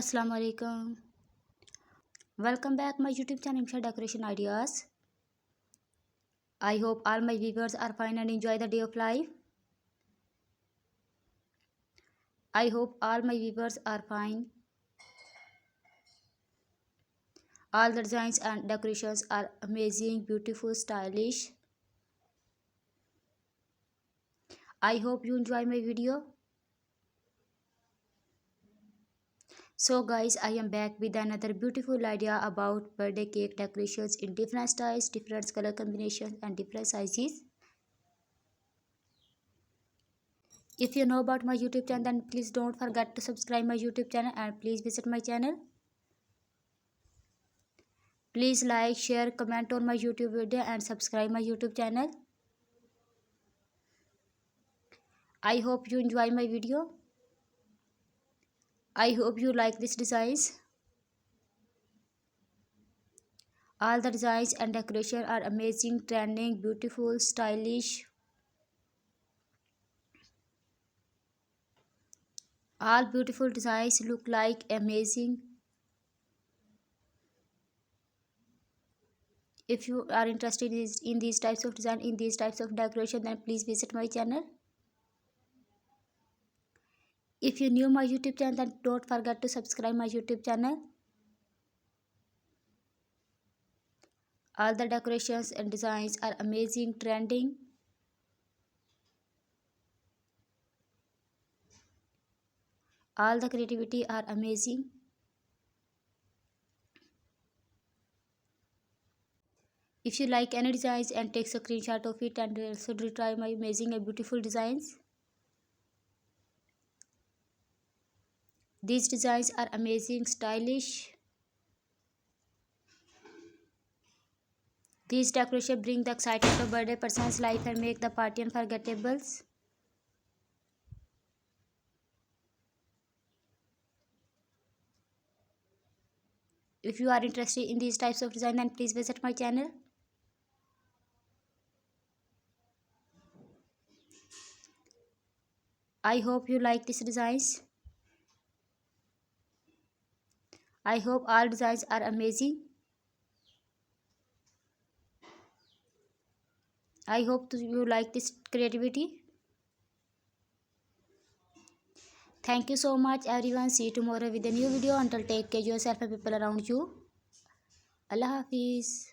Assalamu alaikum. Welcome back my YouTube channel Rimsha Decoration Ideas. I hope all my viewers are fine and enjoy the day of life. I hope all my viewers are fine. All the designs and decorations are amazing, beautiful, stylish. I hope you enjoy my video. So guys, I am back with another beautiful idea about birthday cake decorations in different styles, different color combinations and different sizes. If you know about my YouTube channel, then please don't forget to subscribe my YouTube channel and please visit my channel. Please like, share, comment on my YouTube video and subscribe my YouTube channel. I hope you enjoy my video. I hope you like these designs. All the designs and decoration are amazing, trending, beautiful, stylish. All beautiful designs look like amazing. If you are interested in these types of design, in these types of decoration, then please visit my channel. If you new my YouTube channel, then don't forget to subscribe my YouTube channel. All the decorations and designs are amazing, trending. All the creativity are amazing. If you like any designs and take a screenshot of it and also try my amazing and beautiful designs. These designs are amazing, stylish. These decorations bring the excitement of birthday person's life and make the party unforgettable. If you are interested in these types of design, then please visit my channel. I hope you like these designs. I hope all designs are amazing. I hope you like this creativity. Thank you so much everyone. See you tomorrow with a new video. Until take care of yourself and people around you. Allah Hafiz.